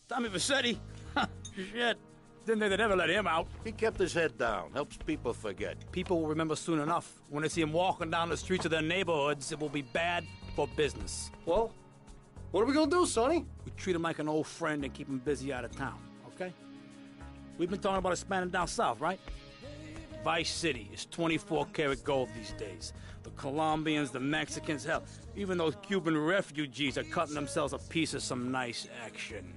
Tommy Vassetti? Shit. Didn't think they'd ever let him out. He kept his head down. Helps people forget. People will remember soon enough. When they see him walking down the streets of their neighborhoods, it will be bad for business. Well, what are we gonna do, Sonny? We treat him like an old friend and keep him busy out of town, okay? We've been talking about expanding down south, right? Vice City is 24-karat gold these days. The Colombians, the Mexicans, hell, even those Cuban refugees are cutting themselves a piece of some nice action.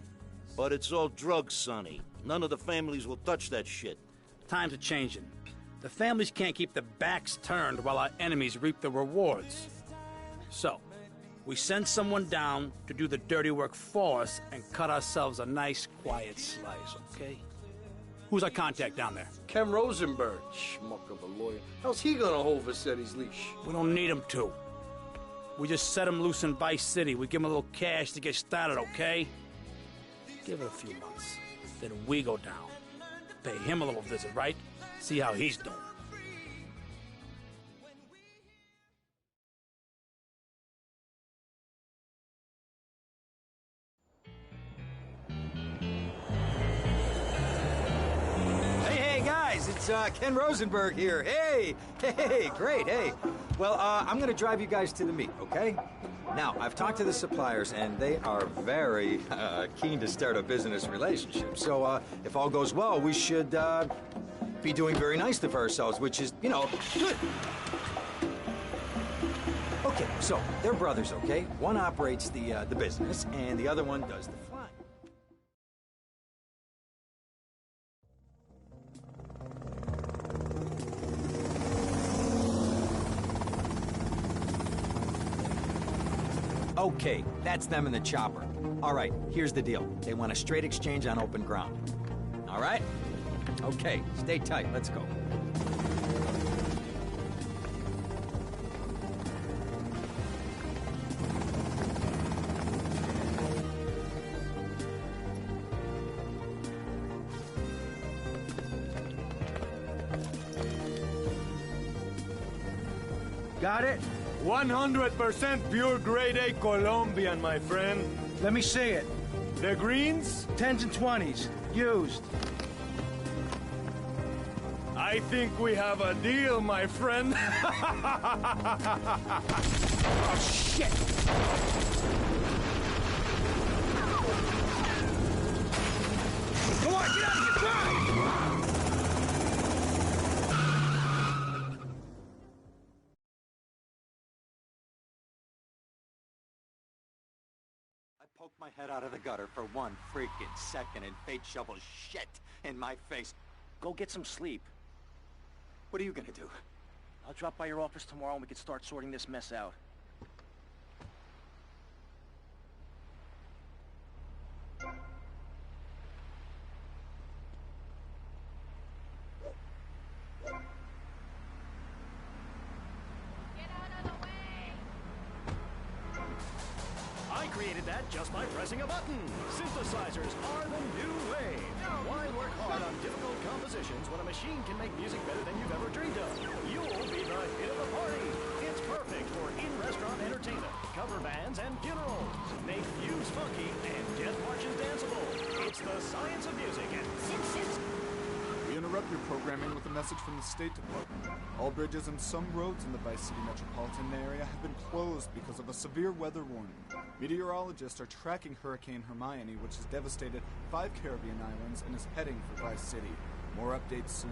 But it's all drugs, Sonny. None of the families will touch that shit. Times are changing. The families can't keep their backs turned while our enemies reap the rewards. So, we send someone down to do the dirty work for us and cut ourselves a nice, quiet slice, okay? Who's our contact down there? Ken Rosenberg, schmuck of a lawyer. How's he gonna hold Vassetti's leash? We don't need him to. We just set him loose in Vice City. We give him a little cash to get started, okay? Give it a few months. Then we go down. Pay him a little visit, right? See how he's doing. Hey, guys, it's Ken Rosenberg here. Hey, great, hey. Well, I'm gonna drive you guys to the meet, okay? Now, I've talked to the suppliers, and they are very keen to start a business relationship. So, if all goes well, we should be doing very nicely for ourselves, which is, you know, good. Okay, so they're brothers, okay? One operates the business, and the other one does the flying. Okay, that's them in the chopper. All right, here's the deal. They want a straight exchange on open ground. All right? Okay, stay tight. Let's go. Got it? 100% pure grade A Colombian, my friend. Let me see it. The greens? 10s and 20s. Used. I think we have a deal, my friend. Oh, shit! Come on, get out of here! Drive! I poked my head out of the gutter for 1 freaking second and fate shovels shit in my face. Go get some sleep. What are you gonna do? I'll drop by your office tomorrow and we can start sorting this mess out. I created that just by pressing a button. Synthesizers are the new way. Why work hard on difficult compositions when a machine can make music better than you've ever dreamed of? You'll be the hit of the party. It's perfect for in-restaurant entertainment, cover bands, and funerals. Make views funky and death marches danceable. It's the science of music and We interrupt your programming with a message from the State Department. All bridges and some roads in the Vice City metropolitan area have been closed because of a severe weather warning. Meteorologists are tracking Hurricane Hermione, which has devastated 5 Caribbean islands and is heading for Vice City. More updates soon.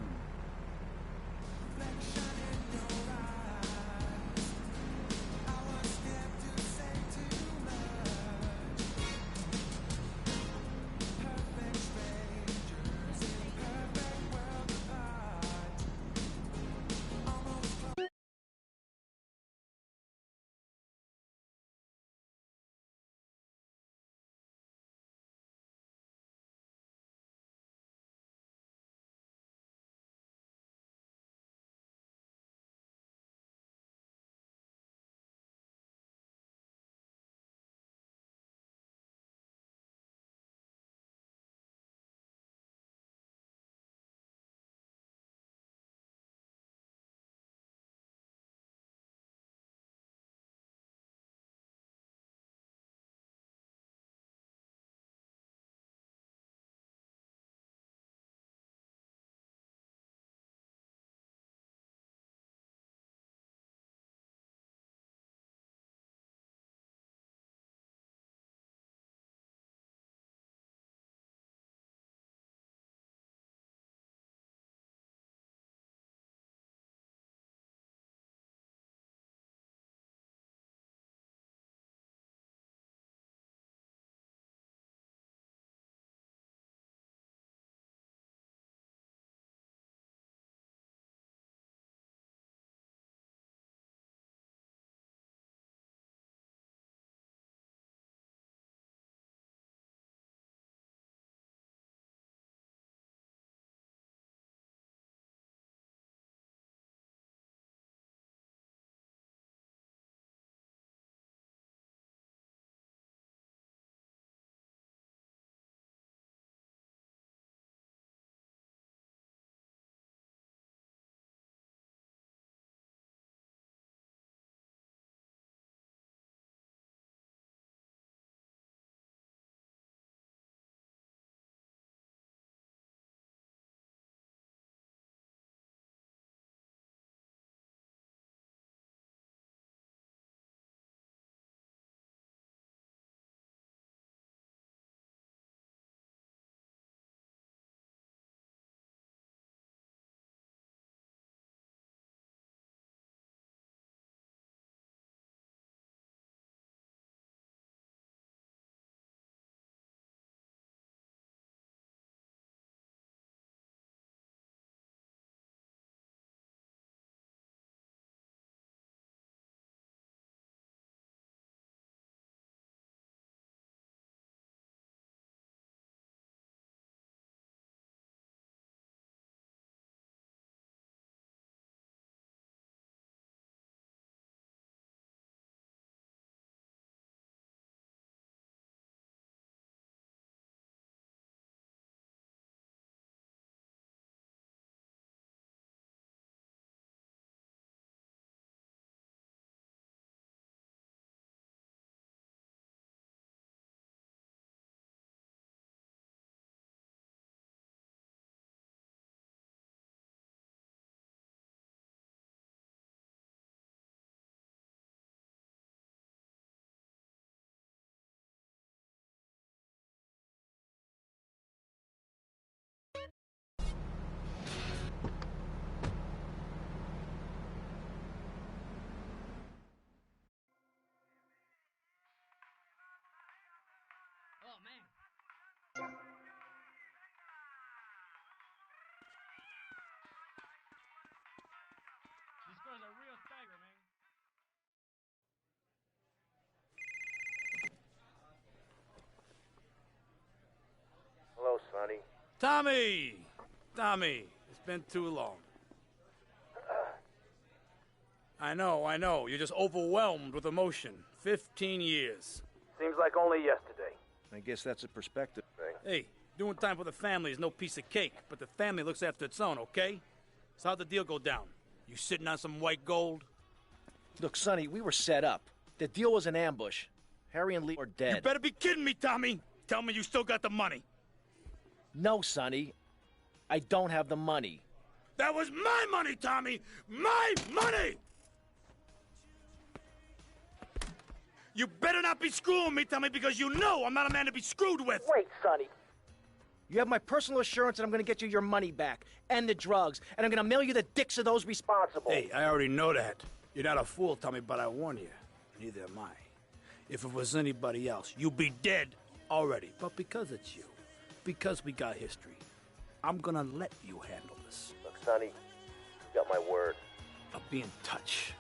Tommy! Tommy, it's been too long. I know. You're just overwhelmed with emotion. 15 years. Seems like only yesterday. I guess that's a perspective thing. Hey, doing time for the family is no piece of cake, but the family looks after its own, okay? So how'd the deal go down? You sitting on some white gold? Look, Sonny, we were set up. The deal was an ambush. Harry and Lee are dead. You better be kidding me, Tommy! Tell me you still got the money. No, Sonny. I don't have the money. That was my money, Tommy! My money! You better not be screwing me, Tommy, because you know I'm not a man to be screwed with! Wait, Sonny. You have my personal assurance that I'm going to get you your money back, and the drugs, and I'm going to mail you the dicks of those responsible. Hey, I already know that. You're not a fool, Tommy, but I warn you, neither am I. If it was anybody else, you'd be dead already. But because it's you, because we got history, I'm gonna let you handle this. Look, Sonny, you got my word. I'll be in touch.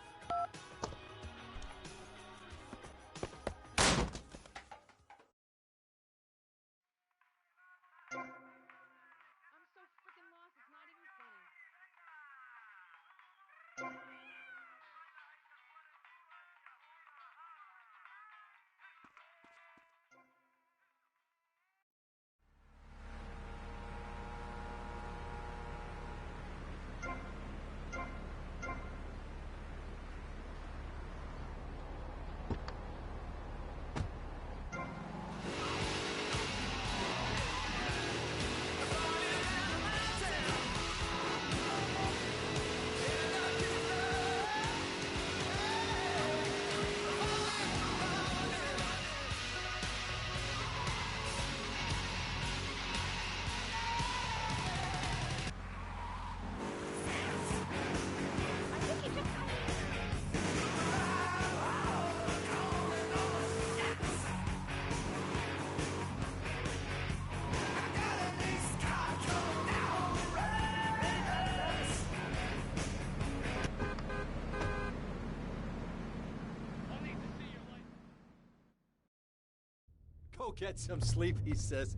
Go get some sleep, he says.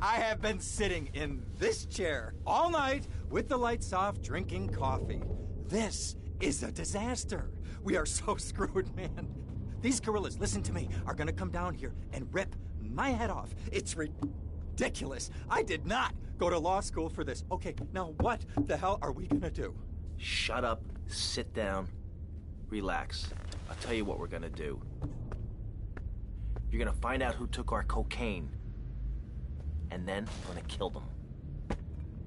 I have been sitting in this chair all night with the lights off, drinking coffee. This is a disaster. We are so screwed, man. These gorillas, listen to me, are gonna come down here and rip my head off. It's ridiculous. I did not go to law school for this. Okay, now what the hell are we gonna do? Shut up, sit down, relax. I'll tell you what we're gonna do. You're gonna find out who took our cocaine, and then we're gonna kill them.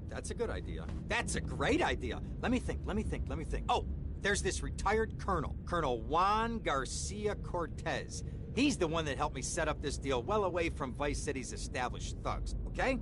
That's a good idea. That's a great idea. Let me think. Oh, there's this retired colonel, Colonel Juan Garcia Cortez. He's the one that helped me set up this deal well away from Vice City's established thugs, okay?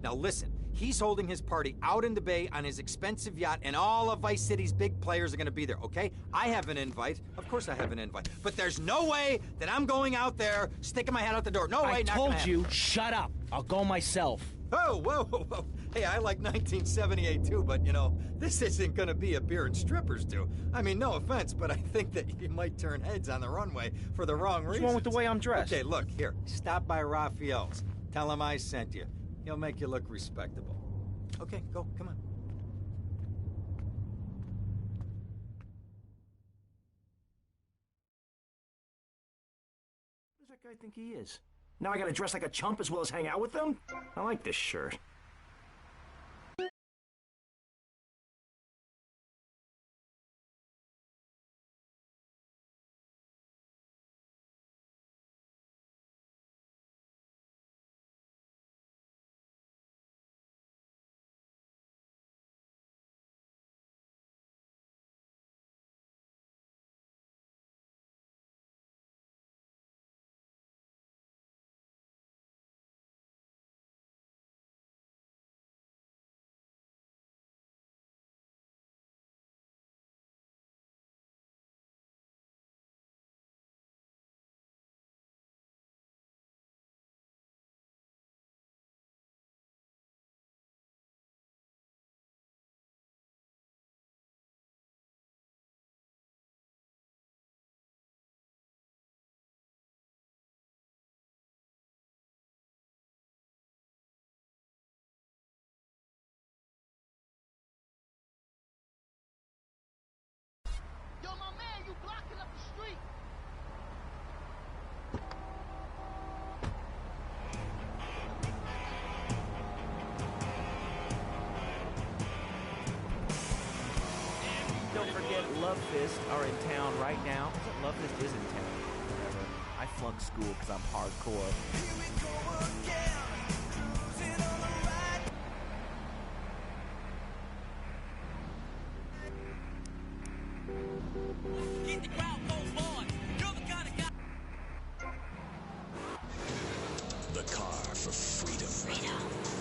Now listen, he's holding his party out in the bay on his expensive yacht, and all of Vice City's big players are gonna be there, okay? I have an invite. Of course I have an invite. But there's no way that I'm going out there sticking my head out the door. No way, I not told gonna you, happen. shut up. I'll go myself. Oh, whoa. Hey, I like 1978 too, but you know, this isn't gonna be a beer and strippers do. I mean, no offense, but I think that you might turn heads on the runway for the wrong reasons. What's wrong with the way I'm dressed? Okay, look, here, stop by Raphael's. Tell him I sent you. He'll make you look respectable. Okay, go, come on. Who does that guy think he is? Now I gotta dress like a chump as well as hang out with them? I like this shirt. Fist are in town right now. Love Fist is in town. Whatever. I flunked school because I'm hardcore. The car for freedom.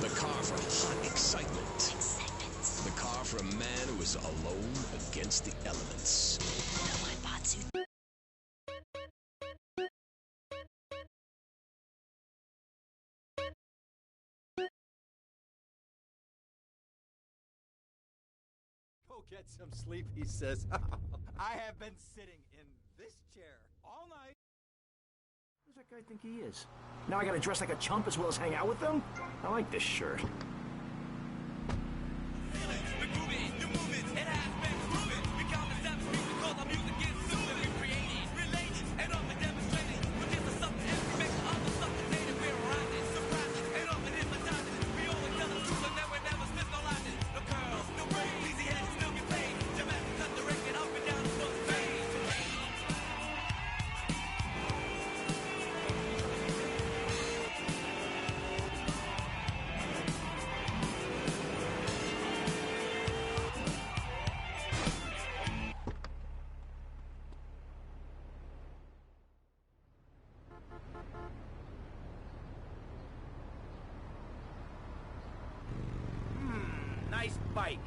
The car for hot excitement. The car for a man who is alone against the elements. Go get some sleep, he says. I have been sitting in this chair all night. Who does that guy think he is? Now I gotta dress like a chump as well as hang out with them? I like this shirt. Nice bike.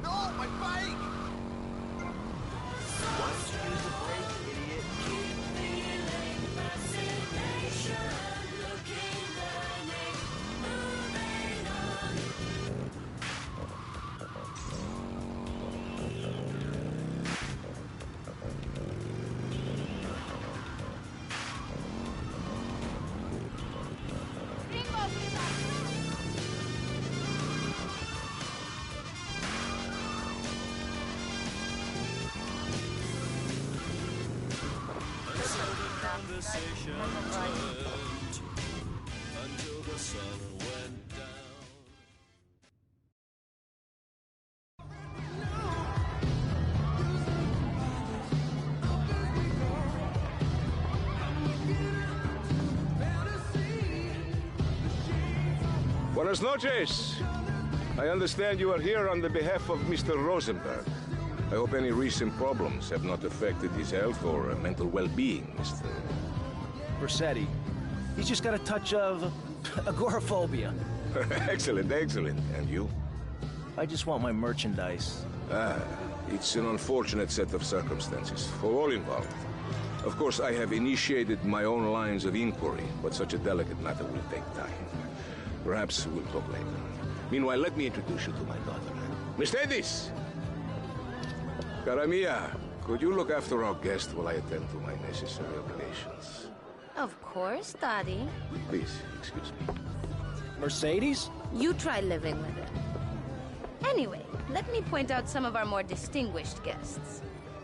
No, my bike! Why don't you use the brake, idiot? Conversation turned until the sun went down. Buenas noches. I understand you are here on the behalf of Mr. Rosenberg. I hope any recent problems have not affected his health or mental well-being, Mr. Versetti. He's just got a touch of agoraphobia. Excellent, excellent. And you? I just want my merchandise. It's an unfortunate set of circumstances for all involved. Of course, I have initiated my own lines of inquiry, but such a delicate matter will take time. Perhaps we'll talk later. Meanwhile, let me introduce you to my daughter. Mercedes! Cara mia, could you look after our guest while I attend to my necessary obligations? Of course, Daddy. Please, excuse me. Mercedes? You try living with it. Anyway, let me point out some of our more distinguished guests.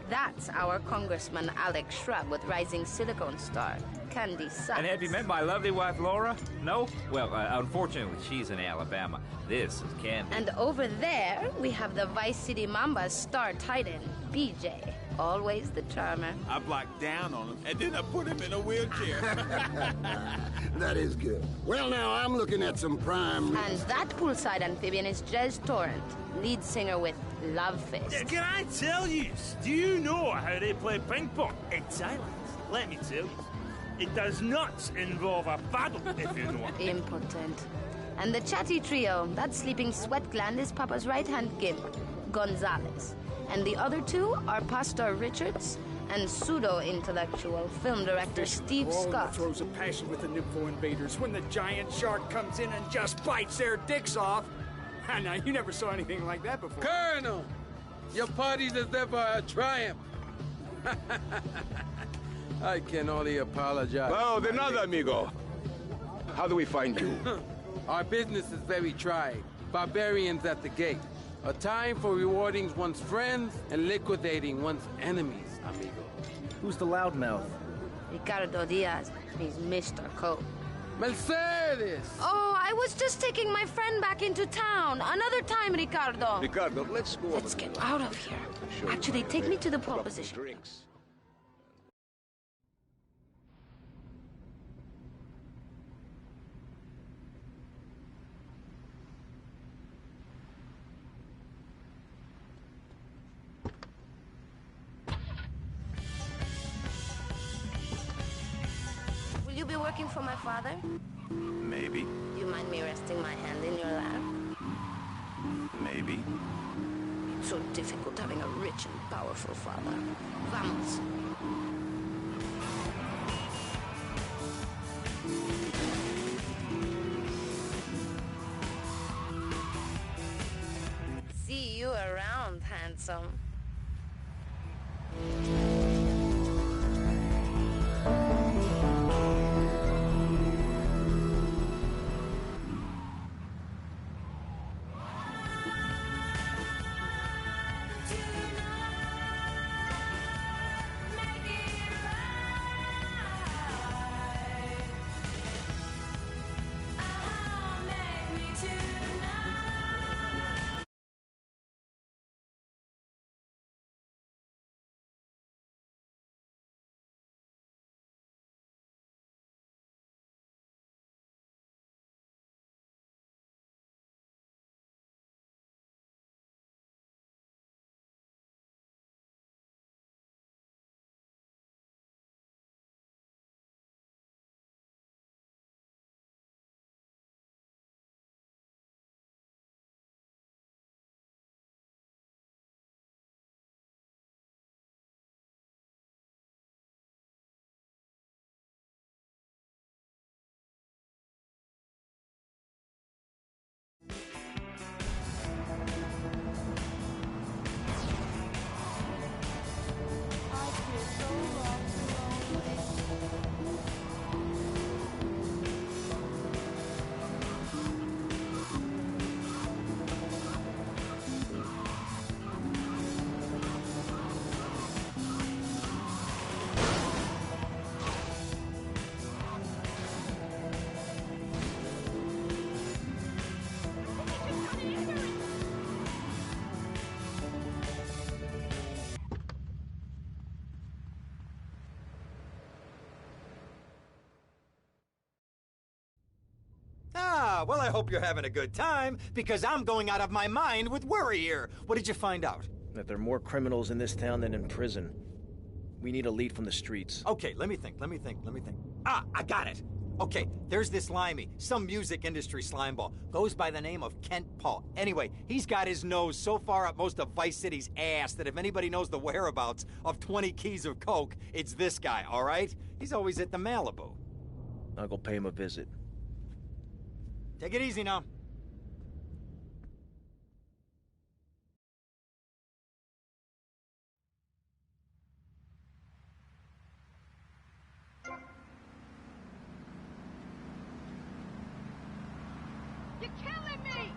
That's our Congressman Alex Shrub with rising silicone star, Candy Sykes. And have you met my lovely wife, Laura? No? Well, unfortunately, she's in Alabama. This is Candy. And over there, we have the Vice City Mamba's star titan, BJ. Always the charmer. I blocked down on him, and then I put him in a wheelchair. That is good. Well, now, I'm looking at some prime... And that poolside amphibian is Jez Torrent, lead singer with Love Fist. Yeah, can I tell you? Do you know how they play ping pong? It's Thailand. Let me tell you. It does not involve a paddle, if you know what I mean. Impotent. And the chatty trio, that sleeping sweat gland is Papa's right-hand gimp, Gonzalez. And the other two are Pastor Richards and pseudo-intellectual film director Steve Scott. Throws a passion with the Nympho invaders when the giant shark comes in and just bites their dicks off. Now, you never saw anything like that before. Colonel! Your party deserve a triumph. I can only apologize. Oh, de nada, amigo. How do we find you? Our business is very trying. Barbarians at the gate. A time for rewarding one's friends and liquidating one's enemies, amigo. Who's the loudmouth? Ricardo Diaz. He's Mr. Cope. Mercedes! Oh, I was just taking my friend back into town. Another time, Ricardo. Ricardo, let's go. Let's get out of here. Actually, take me to the pole position. Drinks. Will you be working for my father? Maybe. Do you mind me resting my hand in your lap? Maybe. It's so difficult having a rich and powerful father. Vamos. See you around, handsome. Ah, well, I hope you're having a good time, because I'm going out of my mind with worry here. What did you find out? That there are more criminals in this town than in prison. We need a lead from the streets. Okay, let me think. Ah, I got it. Okay, there's this limey, some music industry slimeball. Goes by the name of Kent Paul. Anyway, he's got his nose so far up most of Vice City's ass that if anybody knows the whereabouts of 20 keys of coke, it's this guy, all right? He's always at the Malibu. I'll go pay him a visit. Take it easy now. You're killing me!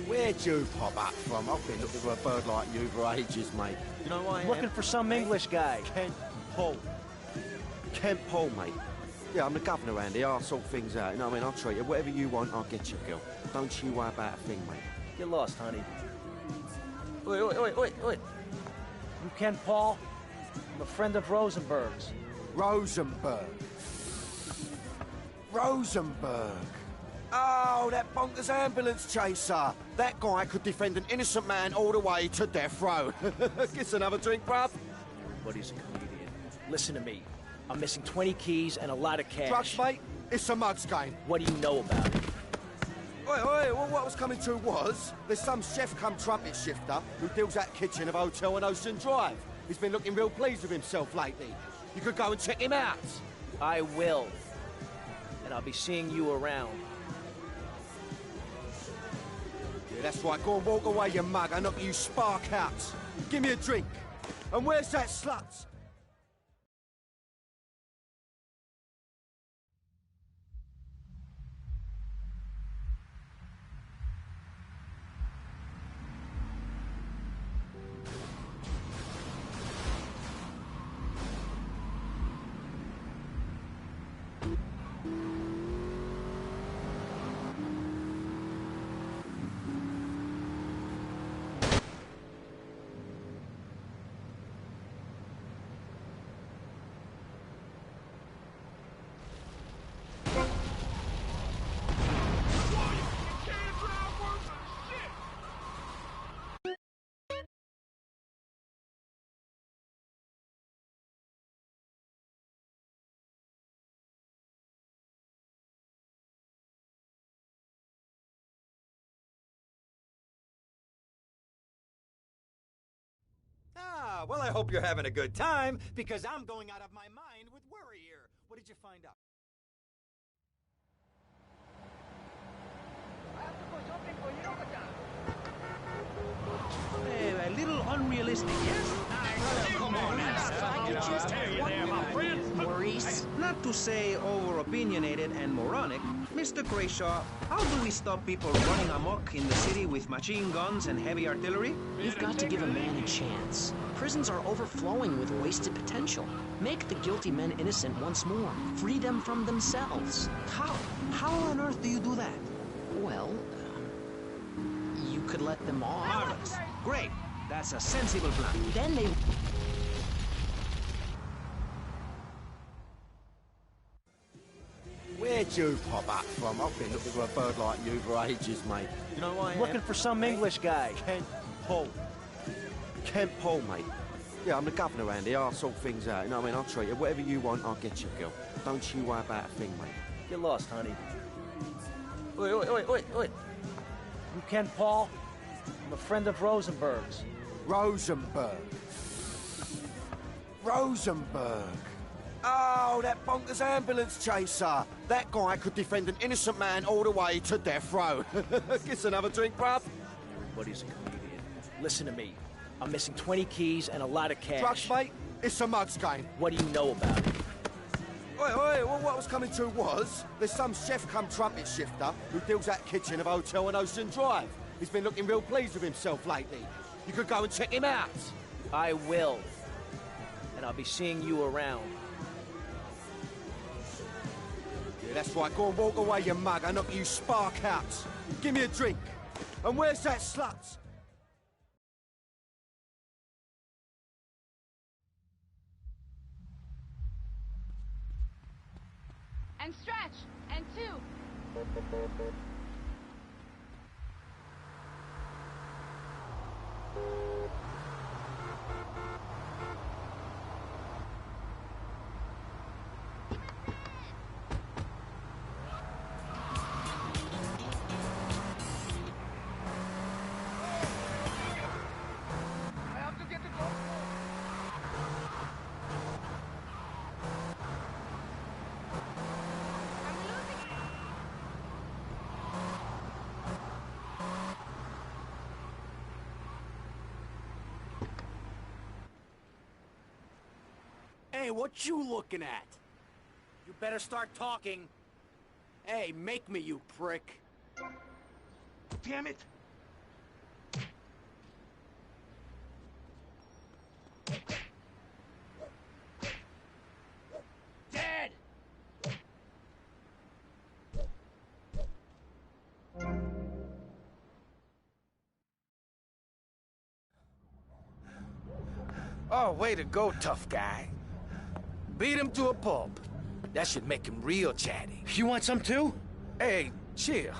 Where'd you pop up from? I've been looking for a bird like you for ages, mate. You know why I am? Looking for some English guy. Kent Paul. Kent Paul, mate. Yeah, I'm the governor around here. I'll sort things out. You know what I mean? I'll treat you. Whatever you want, I'll get you, girl. Don't you worry about a thing, mate. Get lost, honey. Oi, oi, oi, oi, oi. You Ken Paul? I'm a friend of Rosenberg's. Rosenberg. Rosenberg. Oh, that bonkers ambulance chaser. That guy could defend an innocent man all the way to death row. Get another drink, bruv. Everybody's a comedian. Listen to me. I'm missing 20 keys and a lot of cash. Drugs, mate? It's a mud's game. What do you know about it? Oi, well, what I was coming to was, there's some chef come trumpet shifter who deals that kitchen of a hotel on Ocean Drive. He's been looking real pleased with himself lately. You could go and check him out. I will. And I'll be seeing you around. Yeah, that's right. Go and walk away, you mug. I knock you spark out. Give me a drink. And where's that slut? Ah, well, I hope you're having a good time, because I'm going out of my mind with worry here. What did you find out? A little unrealistic, yes? Come on Maurice. Not to say over-opinionated and moronic, Mr. Grayshaw, how do we stop people running amok in the city with machine guns and heavy artillery? You've got to give a man a chance. Prisons are overflowing with wasted potential. Make the guilty men innocent once more. Free them from themselves. How? How on earth do you do that? Well, you could let them off. Marvelous. Great. That's a sensible plan. Then they... Where'd you pop up from? I've been looking for a bird like you for ages, mate. You know who I am? Looking for some English guy. Kent Paul. Kent Paul, mate. Yeah, I'm the governor around here. I'll sort things out. You know what I mean? I'll treat you. Whatever you want, I'll get you, girl. Don't you worry about a thing, mate. Get lost, honey. Oi. You Ken Paul? I'm a friend of Rosenberg's. Rosenberg. Oh, that bonkers ambulance chaser. That guy could defend an innocent man all the way to death row. Get another drink, bruv. Everybody's a comedian. Listen to me. I'm missing 20 keys and a lot of cash. Drugs, mate? It's a mug's game. What do you know about it? Oi, well, what I was coming to was, there's some chef come trumpet shifter who deals that kitchen of a hotel on Ocean Drive. He's been looking real pleased with himself lately. You could go and check him out. I will. And I'll be seeing you around. Yeah, that's right. Go and walk away, you mug. I knock you spark out. Give me a drink. And where's that slut? And stretch. And 2. Hey, what you looking at? You better start talking. Hey, make me, you prick. Damn it! Dead! Oh, way to go, tough guy. Beat him to a pulp. That should make him real chatty. You want some too? Hey, chill.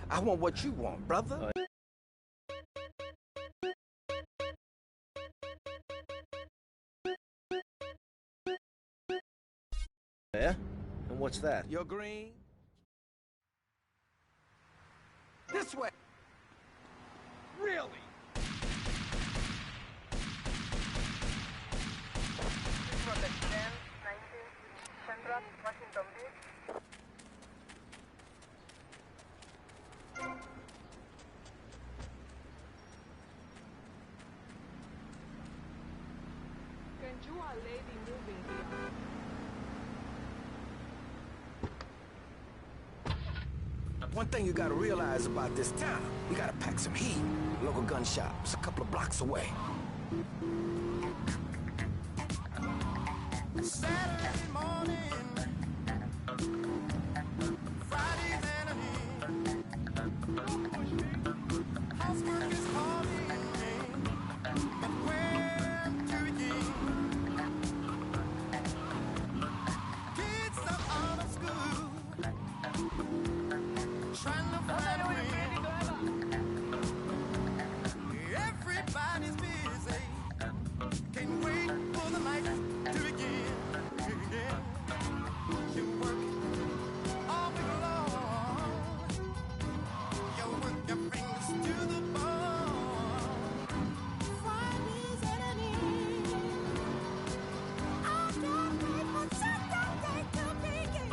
I want what you want, brother. Yeah? And what's that? You're green. This way. Really? One thing you gotta realize about this town, we gotta pack some heat. Local gun shop's a couple of blocks away. Saturday morning, Friday evening, housework is calling me, but where to begin? Kids are out of school, trying to find a way. Everybody's busy, can't wait for the night to begin. You work all week long, you work your fingers to the bone. Friday's enemy, I can't wait for Saturday to begin.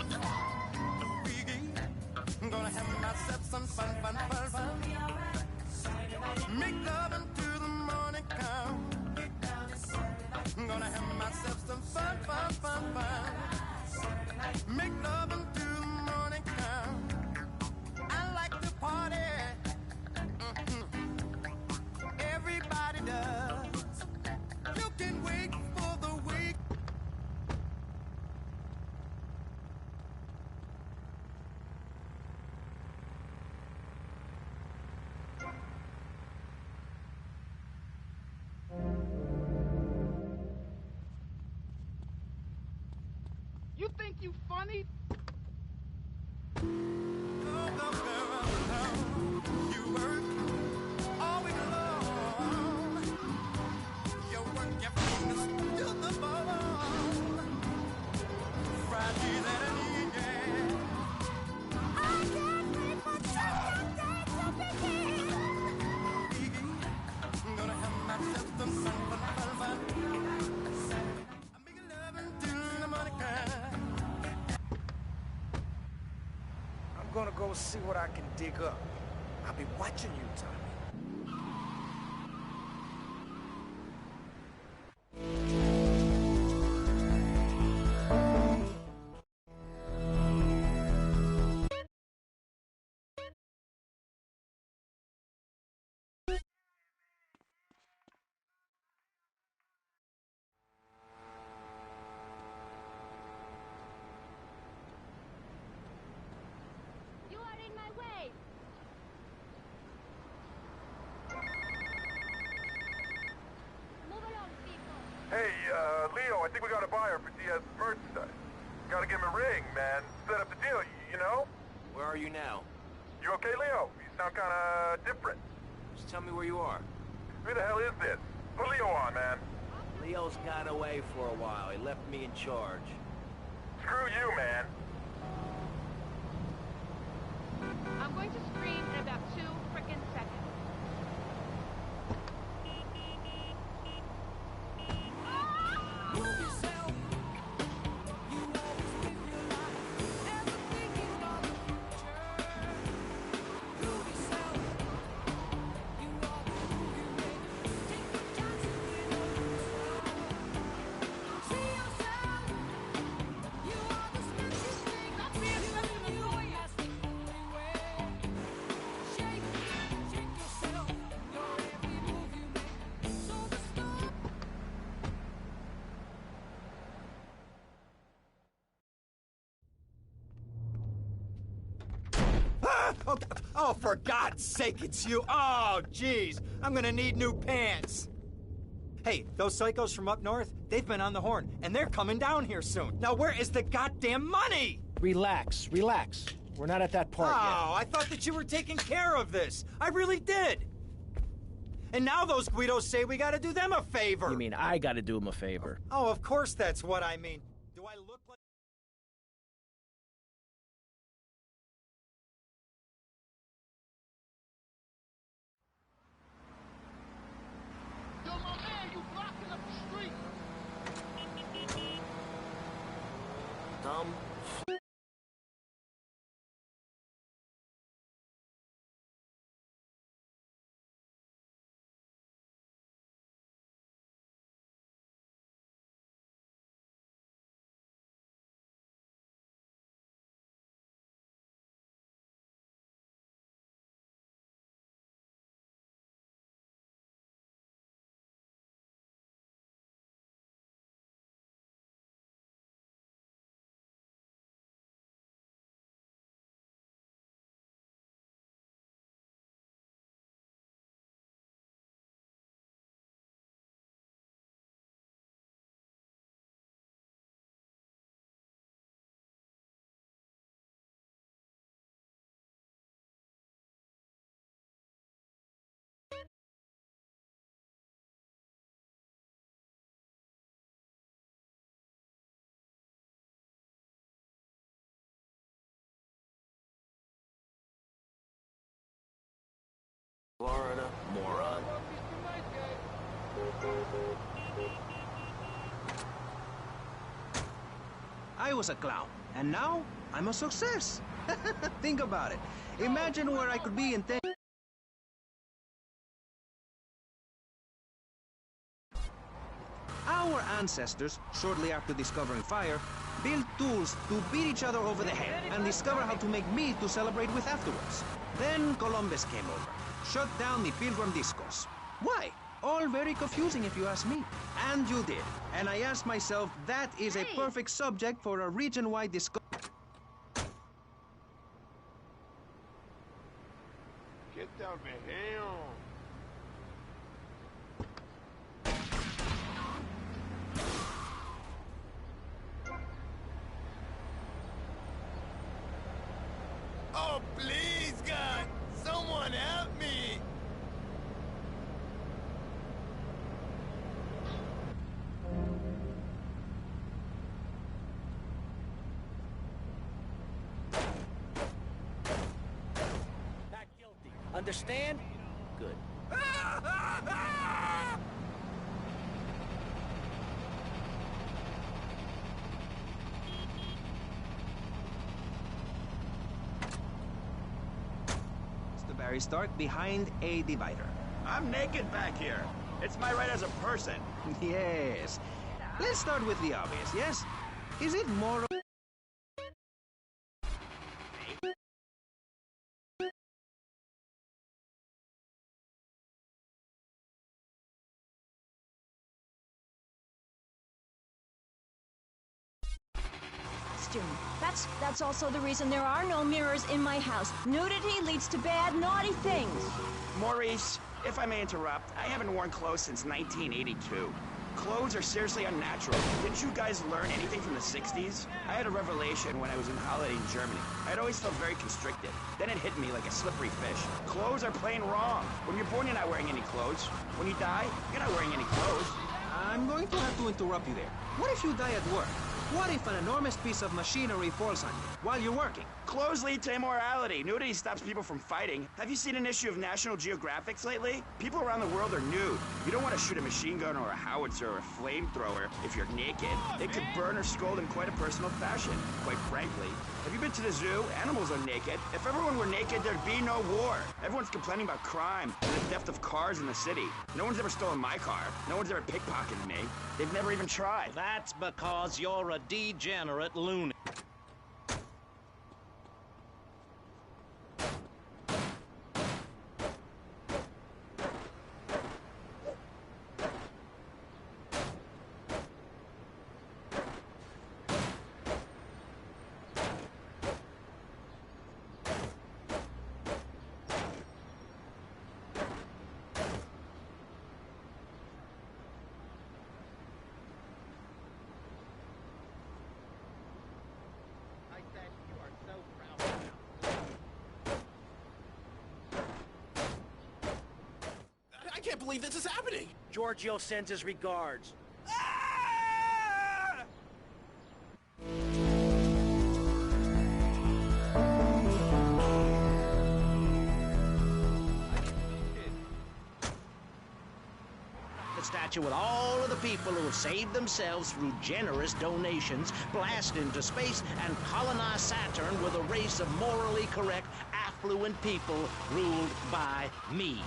I'm gonna have myself some fun. Make love until the morning come. I'm gonna have myself some fun. Make love until the morning come. I like to party. Everybody does. You can wait for the week. You think you funny? You work all week long. You work your fingers to the bone. Friday's enemy, yeah. I can't wait for Saturday to begin. I'm gonna have myself some fun. I'm making love until the morning comes. I'm gonna go see what I can dig up. I'll be watching you, Tommy. You are in my way. Move along, people. Hey, Leo, I think we got a buyer for Diaz's merchandise. Gotta give him a ring, man. Set up the deal, you know? Where are you now? You okay, Leo? You sound kinda different. Just tell me where you are. Who the hell is this? Put Leo on, man. Leo's gone away for a while. He left me in charge. Screw you, man. I'm going to scream in about 2 frickin' seconds. Oh, for God's sake, it's you. Oh, jeez. I'm gonna need new pants. Hey, those psychos from up north, they've been on the horn, and they're coming down here soon. Now, where is the goddamn money? Relax. We're not at that part yet. Oh, I thought that you were taking care of this. I really did. And now those Guidos say we gotta do them a favor. You mean I gotta do him a favor? Oh, of course that's what I mean. Do I look like... Yo, my man, you blocking up the street. Dumb. Florida, moron. I was a clown, and now I'm a success. Think about it. Imagine where I could be in 10... Our ancestors, shortly after discovering fire, built tools to beat each other over the head and discover how to make meat to celebrate with afterwards. Then Columbus came over, shut down the Pilgrim Discourse. Why? All very confusing if you ask me. And you did. And I asked myself, that is a perfect subject for a region-wide discussion. Get down the hill. Oh, please, God! Someone help me! Not guilty. Understand? Good. Mr. Barry Stark behind a divider. I'm naked back here. It's my right as a person. Yes. Let's start with the obvious, yes? Is it moral? That's also the reason there are no mirrors in my house. Nudity leads to bad, naughty things. Maurice, if I may interrupt, I haven't worn clothes since 1982. Clothes are seriously unnatural. Didn't you guys learn anything from the 60s? I had a revelation when I was in holiday in Germany. I'd always felt very constricted. Then it hit me like a slippery fish. Clothes are plain wrong. When you're born, you're not wearing any clothes. When you die, you're not wearing any clothes. I'm going to have to interrupt you there. What if you die at work? What if an enormous piece of machinery falls on you while you're working? Clothes lead to immorality. Nudity stops people from fighting. Have you seen an issue of National Geographic lately? People around the world are nude. You don't want to shoot a machine gun or a howitzer or a flamethrower if you're naked. It could burn or scold in quite a personal fashion, quite frankly. Have you been to the zoo? Animals are naked. If everyone were naked, there'd be no war. Everyone's complaining about crime and the theft of cars in the city. No one's ever stolen my car. No one's ever pickpocketed me. They've never even tried. That's because you're a degenerate lunatic. can't believe this is happening. Giorgio sends his regards. The statue with all of the people who have saved themselves through generous donations, blast into space, and colonize Saturn with a race of morally correct, affluent people ruled by me.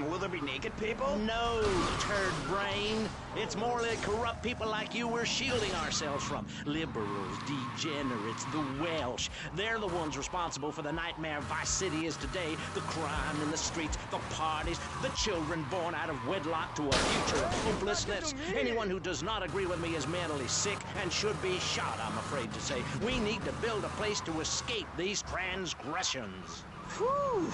Will there be naked people? No, turd brain. It's morally corrupt people like you we're shielding ourselves from. Liberals, degenerates, the Welsh. They're the ones responsible for the nightmare Vice City is today. The crime in the streets, the parties, the children born out of wedlock to a future of hopelessness. Anyone who does not agree with me is mentally sick and should be shot, I'm afraid to say. We need to build a place to escape these transgressions. Whew,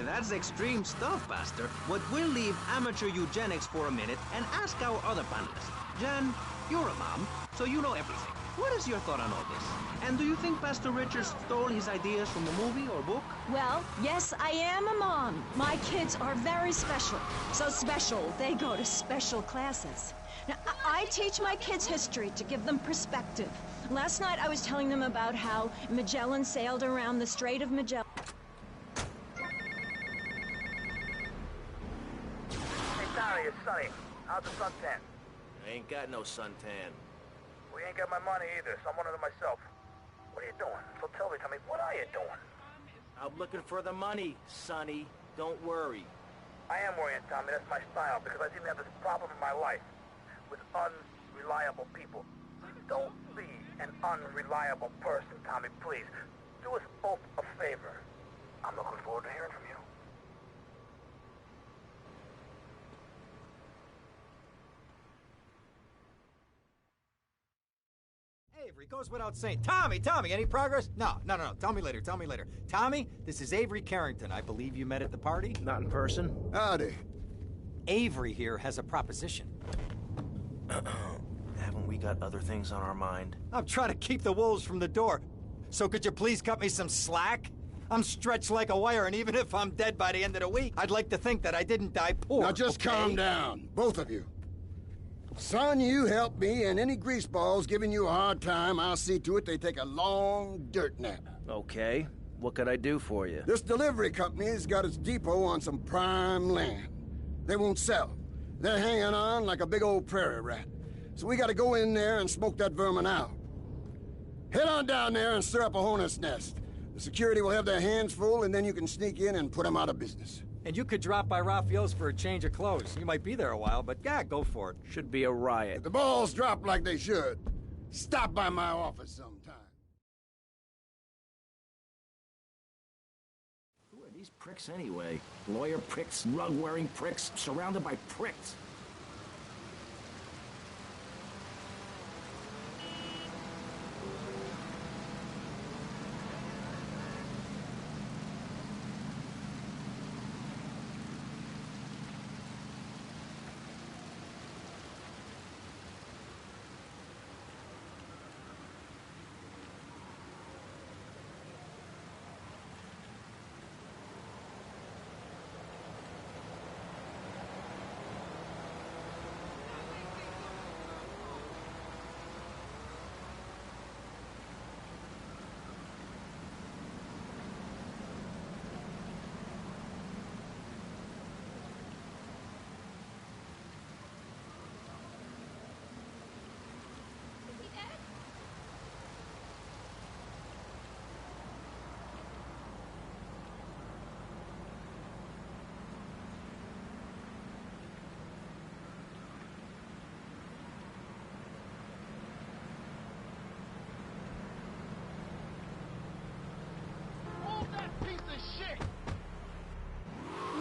that's extreme stuff, Pastor. But we'll leave amateur eugenics for a minute and ask our other panelists. Jan, you're a mom, so you know everything. What is your thought on all this? And do you think Pastor Richards stole his ideas from the movie or book? Well, yes, I am a mom. My kids are very special. So special, they go to special classes. Now, I teach my kids history to give them perspective. Last night I was telling them about how Magellan sailed around the Strait of Magellan. Hey, it's Sonny. How's the suntan? I ain't got no suntan. We ain't got my money either, so I'm one of them myself. What are you doing? So tell me, what are you doing? I'm looking for the money, Sonny. Don't worry. I am worrying, Tommy. That's my style, because I seem to have this problem in my life with unreliable people. Don't be an unreliable person, Tommy, please. Do us both a favor. I'm looking forward to hearing from you. Avery, goes without saying. Tommy, any progress? No. Tell me later. Tommy, this is Avery Carrington. I believe you met at the party? Not in person. Howdy. Avery here has a proposition. Haven't we got other things on our mind? I'm trying to keep the wolves from the door. So could you please cut me some slack? I'm stretched like a wire, and even if I'm dead by the end of the week, I'd like to think that I didn't die poor. Now just calm down, both of you. Son, you help me, and any greaseballs giving you a hard time, I'll see to it they take a long dirt nap. Okay. What could I do for you? This delivery company's got its depot on some prime land. They won't sell. They're hanging on like a big old prairie rat. So we gotta go in there and smoke that vermin out. Head on down there and stir up a hornet's nest. The security will have their hands full, and then you can sneak in and put them out of business. And you could drop by Raphael's for a change of clothes. You might be there a while, but yeah, go for it. Should be a riot. If the balls drop like they should, stop by my office sometime. Who are these pricks anyway? Lawyer pricks, rug-wearing pricks, surrounded by pricks.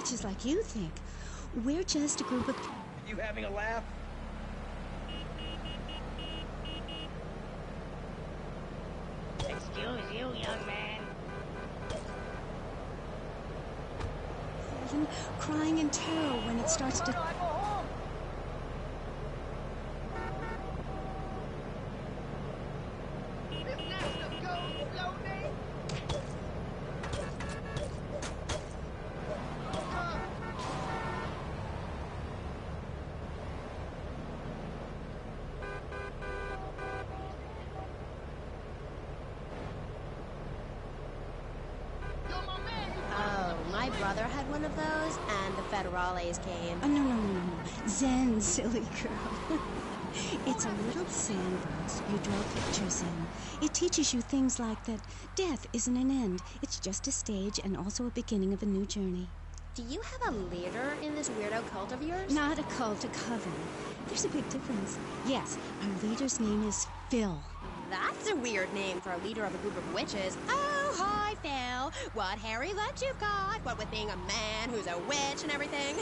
Just like you think. We're just a group of... You having a laugh? Excuse you, young man. Even crying in terror when it starts to... had one of those, and the federales came. Oh, no. Zen, silly girl. It's a little sandbox you draw pictures in. It teaches you things like that death isn't an end. It's just a stage and also a beginning of a new journey. Do you have a leader in this weirdo cult of yours? Not a cult, a coven. There's a big difference. Yes, our leader's name is Phil. That's a weird name for a leader of a group of witches. Oh, hi, Phil. What hairy looks you've got? What with being a man who's a witch and everything?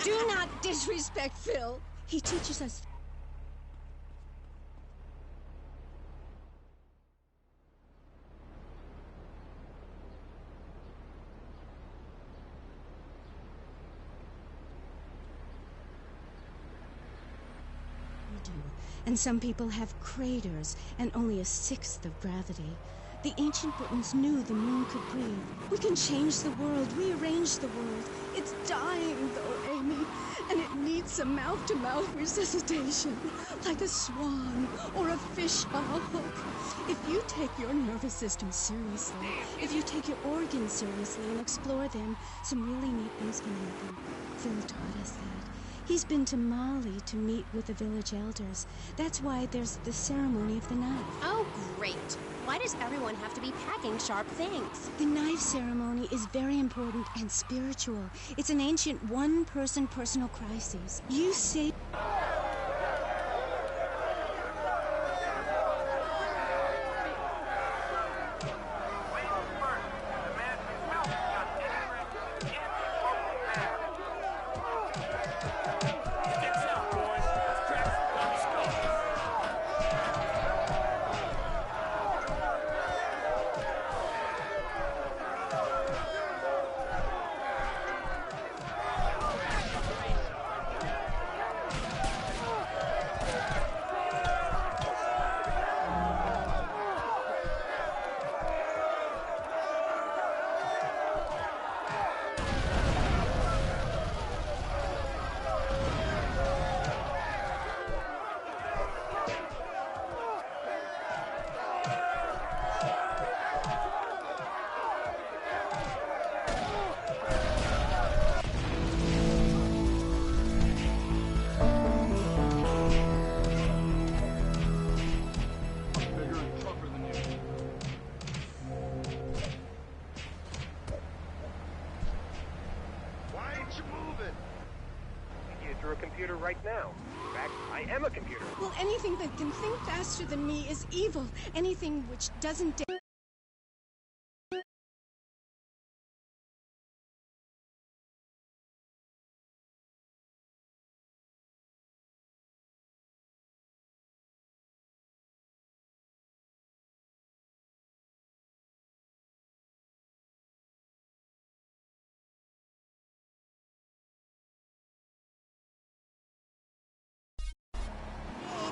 Do not disrespect Phil. He teaches us. And some people have craters and only a sixth of gravity. The ancient Britons knew the moon could breathe. We can change the world, rearrange the world. It's dying, though, Amy, and it needs some mouth-to-mouth resuscitation, like a swan or a fish on a hook. If you take your nervous system seriously, if you take your organs seriously and explore them, some really neat things can happen. Phil taught us that. He's been to Mali to meet with the village elders. That's why there's the ceremony of the knife. Oh, great. Why does everyone have to be packing sharp things? The knife ceremony is very important and spiritual. It's an ancient one-person personal crisis. You say... Right now. In fact, I am a computer. Well, anything that can think faster than me is evil. Anything which doesn't...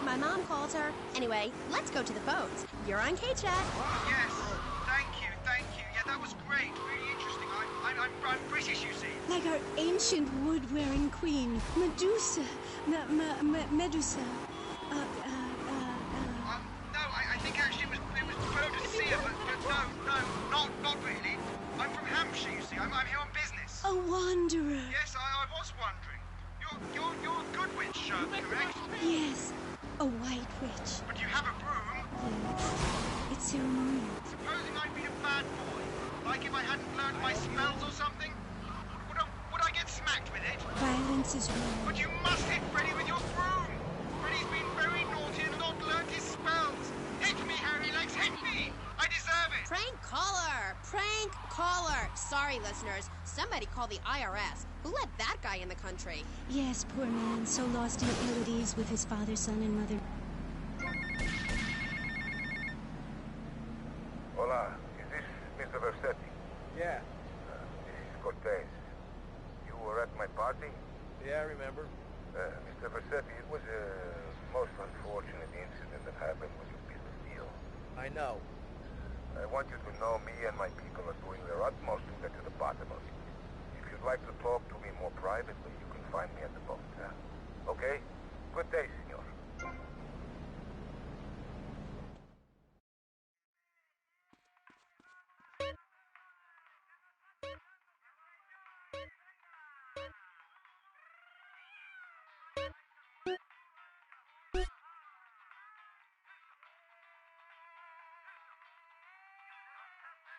My mom calls her. Anyway, let's go to the phones. You're on K-Chat. Yes. Thank you. Yeah, that was great. Really interesting. I'm British, you see. Like our ancient wood-wearing queen, Medusa. Medusa. No, I think actually it was preferred to see her, but no, not really. I'm from Hampshire, you see. I'm here on business. A wanderer. Yes, I was wondering. You're a good witch, correct? Yes, a white witch. But you have a broom? Yes, it's ceremonial. Supposing I'd been a bad boy, like if I hadn't learned my spells or something, would I get smacked with it? Violence is wrong. But you must hit Freddy with your broom. Freddy's been very naughty and not learned his spells. Hit me, Harry Legs, hit me! I deserve it! Prank caller! Prank caller! Sorry, listeners. Somebody call the IRS. Who let that guy in the country? Yes, poor man, so lost and ill at ease with his father, son, and mother. Hola, is this Mr. Versetti? Yeah. This is Cortez. You were at my party? Yeah, I remember. Mr. Versetti, it was a most unfortunate incident that happened with your business deal. I know. I want you to know me and my people are doing their utmost to get to the bottom of it. If you'd like to talk to me more privately, you can find me at the boat, huh? Okay? Good day.